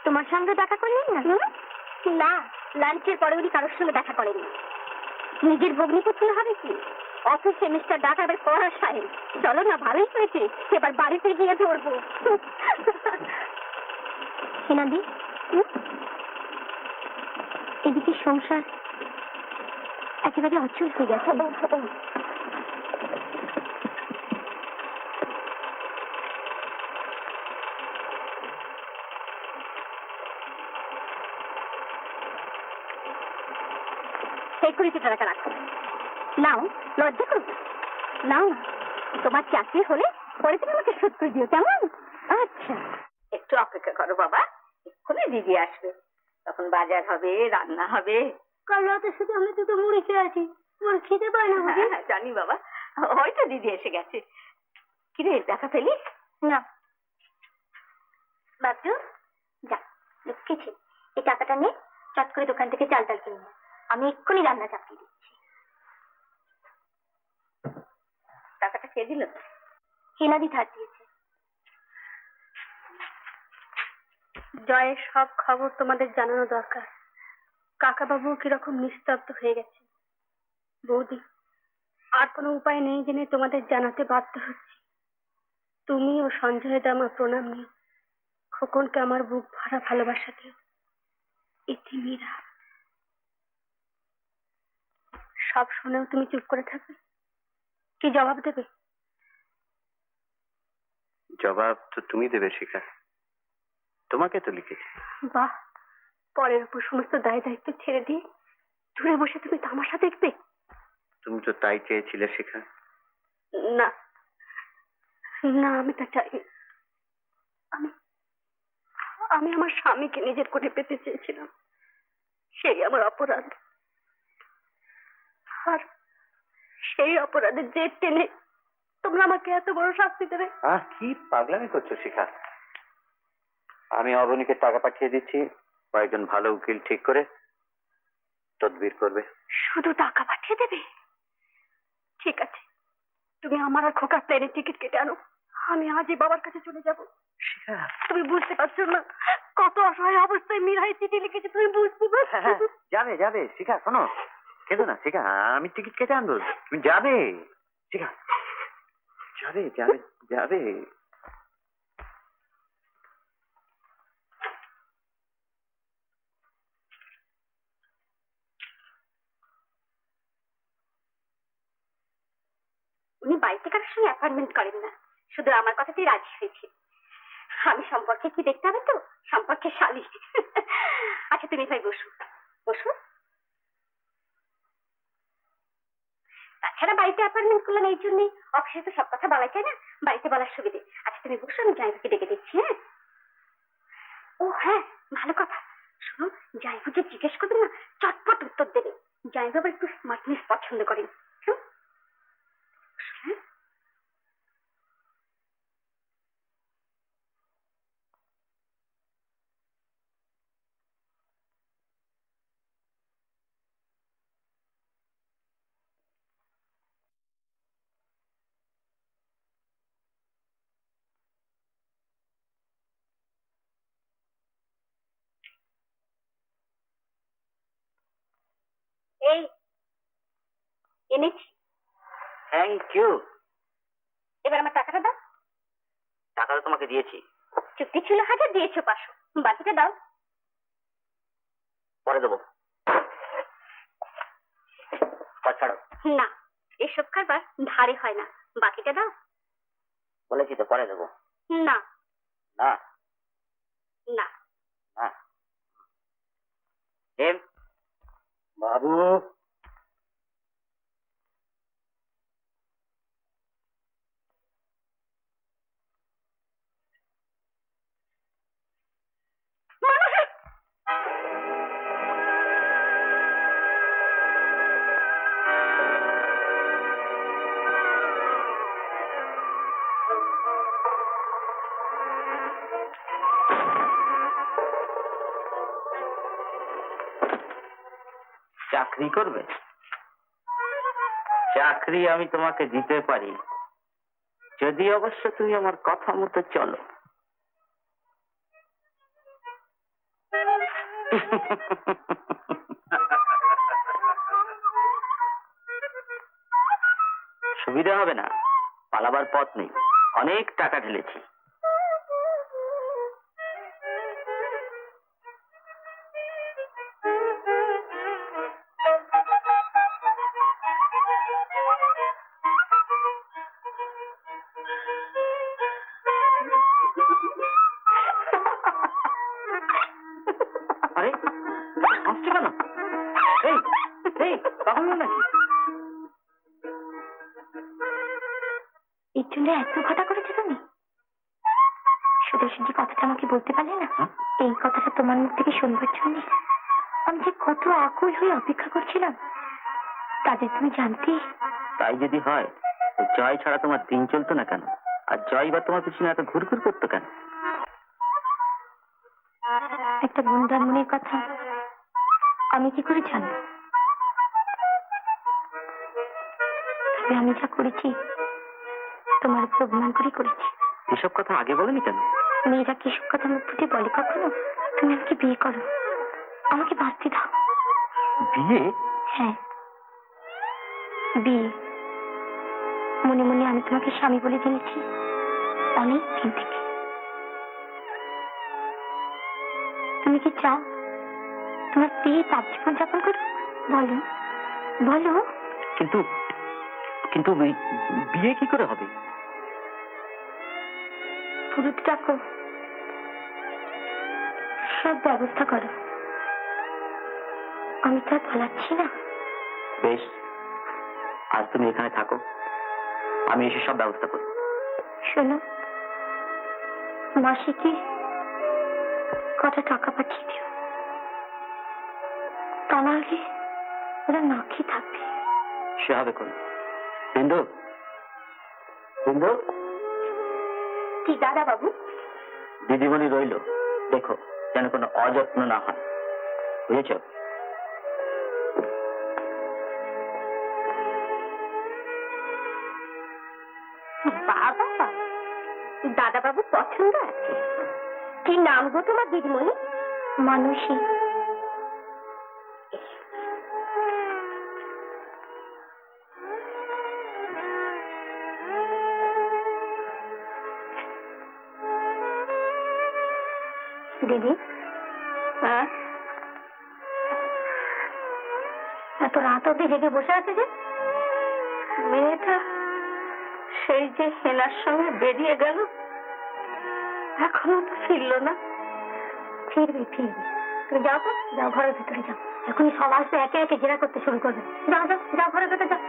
তোমার সঙ্গে দেখা করলেন না? না, লাঞ্চের পরে উনি কারোর সঙ্গে দেখা করেনি। নিজের ভগ্নিপুত্র হবে কি? অফিস সেমিস্টার ডাকাবের পড়া সাহেব। চলো না, ভালোই হয়েছে, এবার বাড়িতে গিয়ে ধরবো। হেনাদি, এদিকে সংসার একেবারে অচল হয়ে গেছে। সেকুরিটি টাকা রাখো। নাও, লজ্জা করবে নাও না। তোমার চাকরি হলে পরে তুমি আমাকে শোধ করে দিও, কেমন? আচ্ছা, একটু অপেক্ষা করো বাবা, এক্ষুনি দিদি আসবে, তখন বাজার হবে, রান্না হবে। কাল রাতে শুধু আমি দুটো মুড়ি খেয়ে আছি, তোমার খেতে পায় না? হ্যাঁ জানি বাবা, হয়তো দিদি এসে গেছে। কিরে, দেখা পেলিস? না বাচ্চু, যা লক্ষ্মীছি, এই টাকাটা নিয়ে চট করে দোকান থেকে চাল ডাল কিনে, আমি এক্ষুনি রান্না চাপিয়ে দিচ্ছি। টাকাটা খেয়ে দিল? হেনাদি ধার দিয়েছে। জয়ের সব খবর তোমাদের জানানো দরকার। কাকাবাবু কিরকম নিস্তব্ধ হয়ে গেছে। বৌদি, আর কোনো উপায় নেই জেনে তোমাদের জানাতে বাধ্য হচ্ছি। তুমি ও সঞ্জয় দা আমার প্রণাম নিও। খোকনকে আমার বুক ভরা ভালোবাসা দিও। ইতি মীরা। সব শুনেও তুমি চুপ করে থাকবে? কি জবাব দেবে? জবাব তো তুমি দেবে শিখা, তোমাকে তো লিখেছি। বাহ, পরের উপর সমস্ত দায় দায়িত্ব ছেড়ে দিয়ে দূরে বসে তুমি তামাশা দেখবে? তুমি তো তাই চেয়েছিলে শিখা। না না, আমি তা চাইনি। আমি আমার স্বামীকে নিজের কোণে পেতে চেয়েছিলাম, সেই আমার অপরাধ। আর সেই অপরাধের জেদ টেনে তোমরা আমাকে এত বড় শাস্তি দেবে? কি পাগলামি করছো শিখা? আমি অবনীকে টাকা পাঠিয়ে দিচ্ছি, কয়েকজন ভালো উকিল ঠিক করে তদবির করবে। শুধু টাকা পাঠিয়ে দেবে? ঠিক আছে, তুমি আমার আর খোকার প্লেনের টিকিট কেটে আনো, আমি আজই বাবার কাছে চলে যাব। শিখা, তুমি বুঝতে পারছো না কত অসহায় অবস্থায় মীরাই চিঠি লিখেছে, তুমি বুঝতে পারছো? যাবে যাবে শিখা, শোনো, কেঁদো না শিখা, আমি টিকিট কেটে আনবো, তুমি যাবে শিখা, যাবে যাবে যাবে। উনি বাড়িতে কারোর সঙ্গে অ্যাপয়েন্টমেন্ট করেন না, শুধু আমার কথাতেই রাজি হয়েছে। আমি সম্পর্কে কি দেখতে হবে তো, সম্পর্কে শালী। আচ্ছা তুমি ভাই বসো বসো। তাছাড়া বাড়িতে অ্যাপয়েন্টমেন্ট করলেন এই জন্যই, অফিসে তো সব কথা বলা যায় না, বাড়িতে বলার সুবিধে। আচ্ছা তুমি বসো, আমি জামাইবাবুকে ডেকে দিচ্ছি। হ্যাঁ, ও হ্যাঁ, ভালো কথা, শোনো, জামাইবাবু যে জিজ্ঞেস করবে না, চটপট উত্তর দেবে। জামাইবাবু একটু স্মার্টনেস পছন্দ করেন। হ্যাঁ, এই এনেছি। Thank you. এবার আমার টাকাটা দাও। টাকা তো তোমাকে দিয়েছি। চুক্তি ছিল 1000, দিয়েছো 500, বাকিটা দাও। পরে দেবো। ছাড়ো। না, এসব কারবার ধারে হয় না, বাকিটা দাও। বলেছি তো পরে দেবো। না না না না। বাবু, চাকরি করবে? চাকরি আমি তোমাকে দিতে পারি, যদি অবশ্য তুমি আমার কথা মতো চলো। সুবিধা হবে না, পালাবার পথ নেই, অনেক টাকা ঢেলেছি। আরে হাসছো কেন? এই এই পাগল নাকি? এর জন্য এত কথা করেছো তুমি? সুদর্শন যে কথাটা আমাকে বলতে পারলে না, এই কথাটা তোমার মুখ থেকে শুনবার জন্য আমি যে কত আকুল হয়ে অপেক্ষা করছিলাম, তাদের তুমি জানতে। তাই যদি হয়, জয় ছাড়া তোমার দিন চলতো না কেন? আর জয় বা তোমার পিছনে এত ঘুরঘুর করতো কেন? একটা গুন্ডার মনের কথা আমি কি করে জানবো? তবে আমি যা করেছি তোমার উপর অভিমান করে করেছি। এসব কথা আগে বলেনি কেন? মেয়েরা কি এসব কথা মুখ ফুটে বলে কখনো? তুমি আমাকে বিয়ে করো, আমাকে বাঁচতে দাও। বিয়ে? হ্যাঁ, বিয়ে। মনে মনে আমি তোমাকে স্বামী বলে জেনেছি অনেক দিন থেকে। তুমি কি চাও তোমার বিয়ে তার জীবন যাপন করো? বলো বলো। কিন্তু কিন্তু বিয়ে কি করে হবে? পুরুত ডাকো, সব ব্যবস্থা করো। আমি তো আর পালাচ্ছি না। বেশ, আজ তুমি এখানে থাকো, আমি এসে সব ব্যবস্থা করব। শোনো, মাসিকে কটা টাকা পাঠিয়ে দিও, তা নাহলে ওরা না খেয়ে থাকবে। সে হবে কোন? বিন্দু, বিন্দু। কি দাদা বাবু? দিদিমণি রইল, দেখো যেন কোনো অযত্ন না হয়, বুঝেছ? বাবা, দাদা বাবু পছন্দ আছে। কি নাম গো তোমার দিদিমণি? মানুষী। দিদি, হ্যাঁ, এত রাত অব্দি জেগে বসে আছে যে? মেয়েটা সেই যে হেনার সঙ্গে বেরিয়ে গেল, এখনো তো ফিরল না। ফিরবে ফিরবে, তুমি যাও তো, যাও ঘরের ভিতরে যাও। এখনই সব আসবে, একে একে জেরা করতে শুরু করবে। যাও যাও যাও, ঘরের ভিতরে যাও।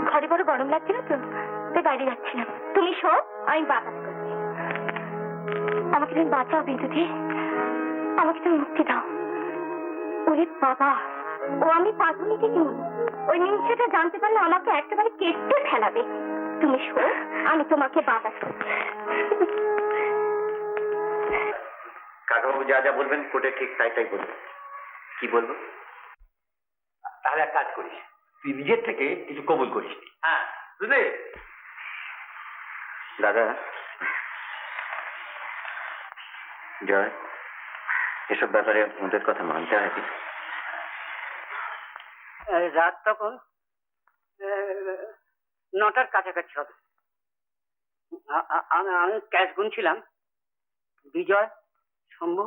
ঘরে বড় গরম লাগছিল তো, তাই বাইরে যাচ্ছিলাম। তুমি শো, আমি বাতাস করছি। আমাকে তুমি বাঁচাও বিদ্যুতি, আমাকে তুমি মুক্তি দাও। ওরে বাবা, ও আমি পাগলি কি? ওই নিমিষটা জানতে পারলে আমাকে একেবারে কেটে ফেলাবে। তুমি শো, আমি তোমাকে বাতাস করছি। কাকাবাবু যা যা বলবেন কোর্টে ঠিক তাই তাই বলবেন। কি বলবো? তাহলে এক কাজ করিস, তুই নিজের থেকে কিছু কবুল করিস। হ্যাঁ, বুঝলে? দাদা, জয়, এসব ব্যাপারে আমাদের কথা মানতে হয়। রাত তখন 9টার কাছাকাছি হবে। আমি ক্যাশ গুনছিলাম। বিজয়, শম্ভু,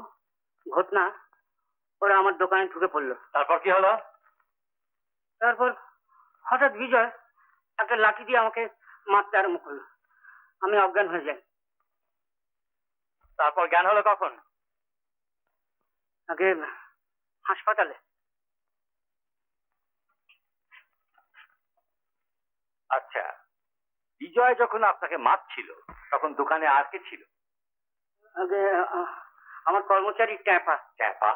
ঘটনা ওরা আমার দোকানে ঢুকে পড়লো। তারপর কি হলো? তারপর হঠাৎ বিজয় একটা লাঠি দিয়ে আমাকে মারতে আরম্ভ করলো। আমি অজ্ঞান হয়ে যাই। তারপর জ্ঞান হলো কখন? আগে হাসপাতালে। আচ্ছা, বিজয় যখন আপনাকে মারছিল তখন দোকানে আর কে ছিল? আগে আমার কর্মচারী ট্যাপা। ট্যাপা?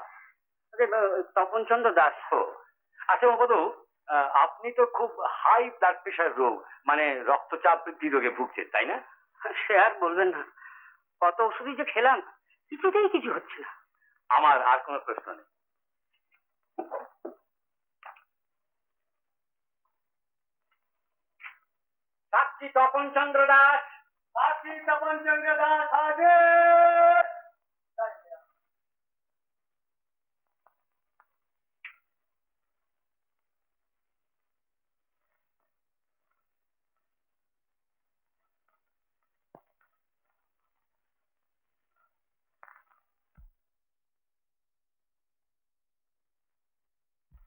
তপনচন্দ্র দাস। ও আচ্ছা উমাপদ, আপনি তো খুব হাই ব্লাড প্রেশার রোগ মানে রক্তচাপ বৃদ্ধি রোগে ভুগছেন, তাই না? সে আর বলবেন না, কত ওষুধই যে খেলাম, কিছুতেই কিছু হচ্ছে না। আমার আর কোনো প্রশ্ন নেই। সাক্ষী তপনচন্দ্র দাস, সাক্ষী তপনচন্দ্র দাস আগে।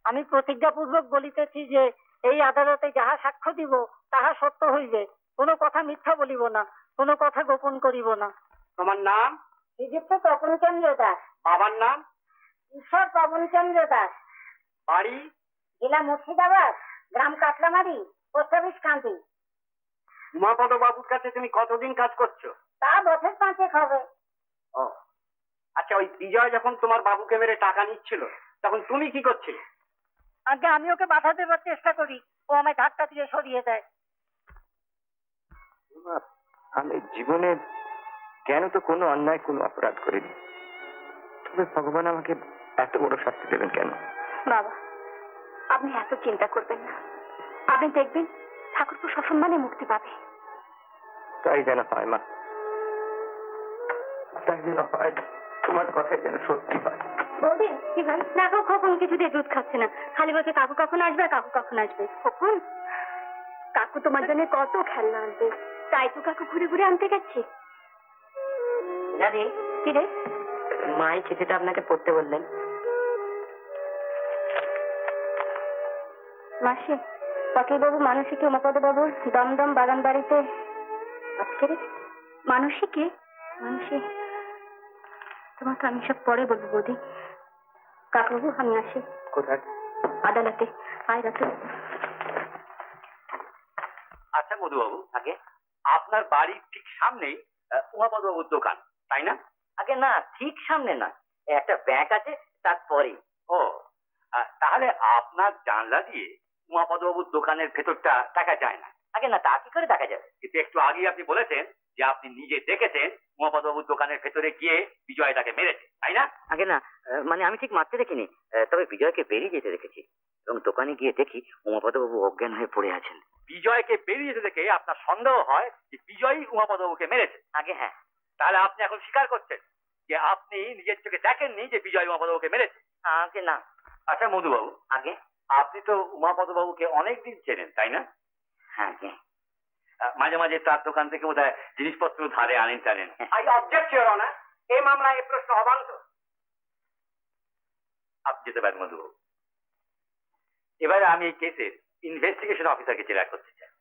আমি প্রতিজ্ঞাপূর্বক বলিতেছি যে এই আদালতে যাহা সাক্ষ্য দিব তাহা সত্য হইবে, কোনো কথা মিথ্যা বলিব না, কোনো কথা গোপন করিব না। তোমার নাম? শ্রীযুক্ত তপনচন্দ্র দাস। বাবার নাম? ঈশ্বর তপনচন্দ্র দাস। বাড়ি? জেলা মুর্শিদাবাদ, গ্রাম কাটলামারি, পোস্ট অফিস কান্দি। উমাপদ বাবুর কাছে তুমি কতদিন কাজ করছো? তা বছর 5 হবে। ও আচ্ছা, ওই বিজয় যখন তোমার বাবুকে মেরে টাকা নিচ্ছিল তখন তুমি কি করছিলে? আগে আমি ওকে বাধা দেবার চেষ্টা করি, ও আমায় ধাক্কা দিয়ে সরিয়ে দেয়। আমি জীবনে কেন তো কোনো অন্যায় কোনো অপরাধ করিনি, তবে ভগবান আমাকে এত বড় শাস্তি দেবেন কেন? বাবা, আপনি এত চিন্তা করবেন না, আপনি দেখবেন ঠাকুরপো সসম্মানে মুক্তি পাবে। তাই যেন হয় মা, তাই যেন হয়, তোমার কথাই যেন সত্যি হয়। বৌদি কি ভাই, না কখন কিছু দিয়ে দুধ খাচ্ছে না, খালি বলছে কাকু কখন আসবে, কাকু কখন আসবে। কখন কাকু তোমার জন্য কত খেলনা আনবে, তাই তো কাকু ঘুরে ঘুরে আনতে গেছে। জানি কি রে? মা এই চিঠিটা আপনাকে পড়তে বললেন। মাসি, পাকিবাবু মানসিকে উমাপদ বাবুর দমদম বাগান বাড়িতে আজকে রে। মানসিকে? মানসী, তোমাকে আমি সব পরে বলবো বৌদি। কাকুবাবু আমি আসি। কোথায়? আদালতে। আয় রাতে। আচ্ছা মধুবাবু, আগে আপনার বাড়ির ঠিক সামনেই উমাপদ বাবুর দোকান, তাই না? আগে না, ঠিক সামনে না, একটা ব্যাংক আছে তারপরে। ও তাহলে আপনার জানলা দিয়ে উমাপদ বাবুর দোকানের ভেতরটা দেখা যায় না? আগে না, তা কি করে দেখা যাবে? কিন্তু একটু আগে আপনি বলেছেন যে আপনি নিজে দেখেছেন উমাপদ বাবুর দোকানের ভেতরে গিয়ে বিজয় তাকে মেরেছে, তাই না? আগে না, মানে আমি ঠিক মারতে দেখিনি, তবে বিজয়কে বেরিয়ে যেতে দেখেছি এবং দোকানে গিয়ে দেখি উমাপদ বাবু অজ্ঞান হয়ে পড়ে আছেন। বিজয়কে বেরিয়ে যেতে দেখে আপনার সন্দেহ হয় যে বিজয়ই উমাপদ বাবুকে মেরেছে? আগে হ্যাঁ। তাহলে আপনি এখন স্বীকার করছেন যে আপনি নিজের চোখে দেখেননি যে বিজয় উমাপদ বাবুকে মেরেছে? আগে না। আচ্ছা মধুবাবু, আগে আপনি তো উমাপদ বাবুকে অনেকদিন চেনেন, তাই না? হ্যাঁ। আগে মাঝে মাঝে তার দোকান থেকে বোধহয় জিনিসপত্র ধারে আনেন টানেন। আই অবজেক্ট ইওর অনার, এই মামলায় এই প্রশ্ন অবান্ত। আপনি যেতে পারেন মধুবাবু। এবারে আমি এই কেসের ইনভেস্টিগেশন অফিসারকে জেরা করতে চাই।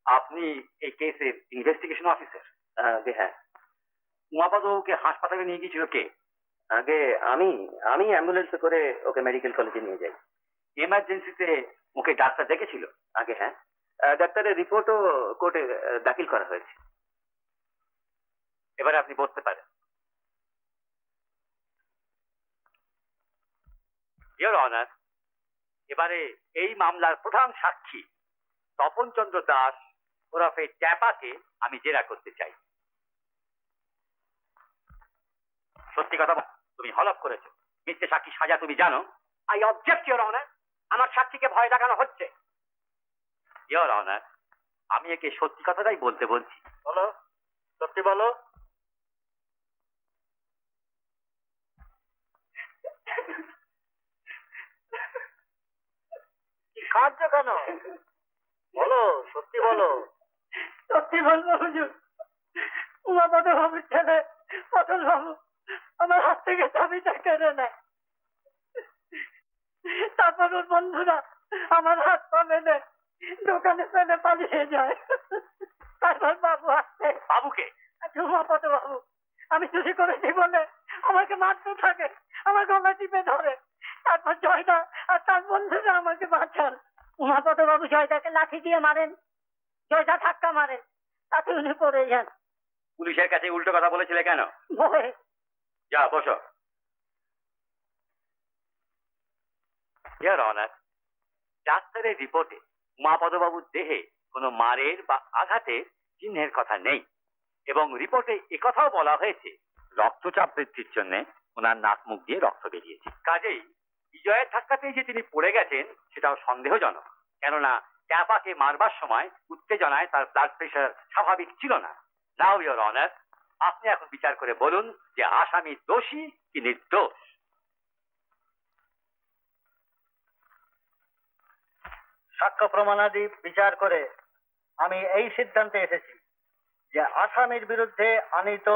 আপনি এই কেসের ইনভেস্টিগেশন অফিসার? হ্যাঁ। উমাপদ বাবুকে হাসপাতালে নিয়ে গিয়েছিল কে? আগে আমি অ্যাম্বুলেন্সে করে ওকে মেডিকেল কলেজে নিয়ে যাই। এমার্জেন্সিতে ওকে ডাক্তার দেখেছিল? আগে হ্যাঁ, ডাক্তারের রিপোর্টও কোর্টে দাখিল করা হয়েছে। এবারে আপনি বসতে পারেন। ইওর অনার, এবারে এই মামলার প্রধান সাক্ষী তপনচন্দ্র দাস ওরফে ট্যাপাকে আমি জেরা করতে চাই। সত্যি কথা তুমি হলফ করেছো, মিথ্যে সাক্ষী সাজা তুমি জানো? আই অবজেক্ট ইওর অনার, আমার সাক্ষীকে ভয় দেখানো হচ্ছে। ইওর অনার, আমি একে সত্যি কথাটাই বলতে বলছি। বলো, সত্যি বলো। কি কাঁদছো কেন? বলো, সত্যি বলো। সত্যি বলবো হুজুর, উমাপদ বাবুর ছেলে অটল বাবু আমার হাত থেকে চাবিটা কেড়ে নেয়, তারপর ওর বন্ধুরা আমার হাত পা বেঁধে দোকানে ফেলে পালিয়ে যায়। তারপর বাবু আসছে। বাবুকে? উমাপদ বাবু আমি চুরি করেছি বলে আমাকে মারতে থাকে, আমার গলা টিপে ধরে, তারপর জয়দা আর তার বন্ধুরা আমাকে বাঁচান। উমাপদ বাবু জয়দাকে লাঠি দিয়ে মারেন, জয়দা ধাক্কা মারেন, তাতে উনি পড়ে যান। পুলিশের কাছে উল্টো কথা বলেছিলে কেন? ভয়ে। যা বসো। ইওর অনার, ডাক্তারের রিপোর্টে উমাপদবাবুর দেহে কোনো মারের বা আঘাতের চিহ্নের কথা নেই এবং রিপোর্টে একথাও বলা হয়েছে রক্তচাপ বৃদ্ধির জন্য ওনার নাক মুখ দিয়ে রক্ত বেরিয়েছে। কাজেই বিজয়ের ধাক্কাতেই যে তিনি পড়ে গেছেন সেটাও সন্দেহজনক, কেননা ট্যাপাকে মারবার সময় উত্তেজনায় তার ব্লাড প্রেশার স্বাভাবিক ছিল না। নাও ইওর অনার, আপনি এখন বিচার করে বলুন যে আসামি দোষী কি নির্দোষ। সাক্ষ্য প্রমাণাদি বিচার করে আমি এই সিদ্ধান্তে এসেছি যে আসামির বিরুদ্ধে আনীত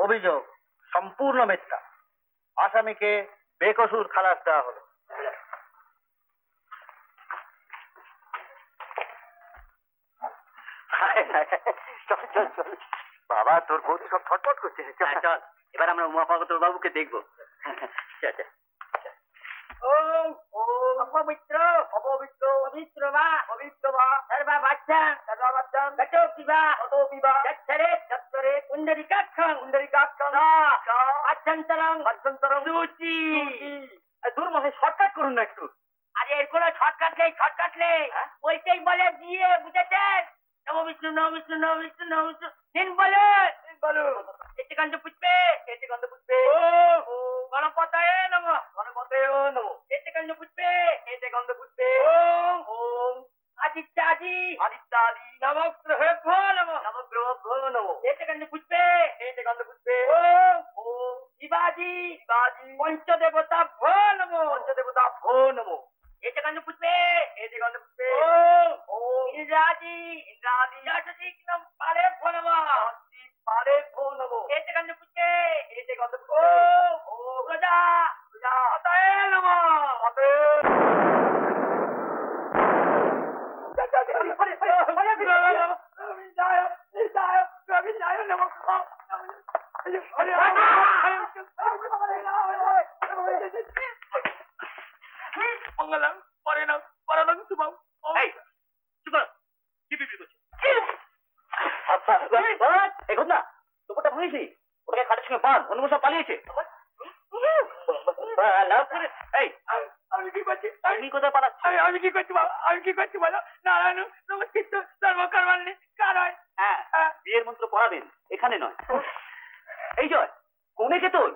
অভিযোগ সম্পূর্ণ মিথ্যা। আসামিকে বেকসুর খালাস দেওয়া হলো। চল চল চল বাবা, তোর বৌদি সব ছটফট করছে। চল এবার আমরা উমাপদ বাবুকে দেখবো। অপবিত্র অপবিত্র পবিত্র বা পবিত্র বা সর্বা বাচ্চান সর্বা বাচ্চান গটো পিবা গটো পিবা চচ্চরে চচ্চরে কুণ্ডরিকাক্ষং কুণ্ডরিকাক্ষং আচ্ছন্তরং আচ্ছন্তরং সুচি। দূর মশাই, শর্টকাট করুন না একটু। আরে এর কোনো শর্টকাট নেই, বলতেই বলে দিয়ে, বুঝেছেন? নম বিষ্ণু নম বিষ্ণু নম বিষ্ণু নম বিষ্ণু দিন বলে বলো। এতে কাণ্ড পুষ্পে ও গণপতায় নম গণপতায় নম। এতে কাণ্ড পুষ্পে ওম ওম আদিত্যাদি আদিত্যাদি নবগ্রহেভ্যো নম নবগ্রহেভ্যো নম। এতে কাণ্ড পুষ্পে ওম ওম শিবাজি শিবাজি পঞ্চদেবতাভ্যো নম পঞ্চদেবতাভ্যো নম। এতে কাণ্ড পুষ্পে ওম ওম ইন্দ্রাদি ইন্দ্রাদি যশদিগ্নম পালেভ্যো নম পালেভ্যো নম। এতে কাণ্ড পুষ্পে ওম ওম প্রজা প্রজাপতয়ে নম মঙ্গলম পরেণম পরমং শুভম। এই চুপ কর, কি বিক্রি করছিস? আচ্ছা এখন না দুপুরটা ভুঁড়িয়েছি, ওটাকে খাটের সঙ্গে বাঁধ, অন্য সব পালিয়েছে। এই আমি কি করছি? আমি কোথায় পালাচ্ছি? আমি কি করছি বাবা? আমি কি করছি বলো? নারায়ণ নমস্কৃত সর্বকর্মাণি কারয়। হ্যাঁ, বিয়ের মন্ত্র পড়াবেন, এখানে নয়। এই জয়, কনেকে তোল।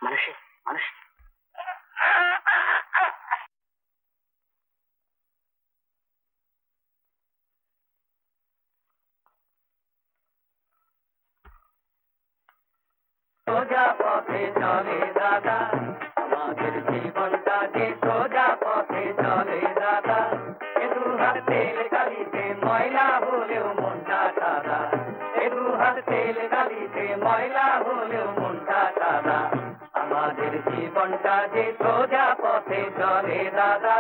মানুষে সোজা পথে চলে দাদা, আমাদের জীবনটা যে সোজা পথে চলে দাদা। এ দু হাত তেল গালিতে ময়লা হলেও মনটা সাদা, এ দু হাত তেল গালিতে ময়লা হলেও মনটা সাদা। আমাদের জীবনটা যে সোজা পথে চলে দাদা।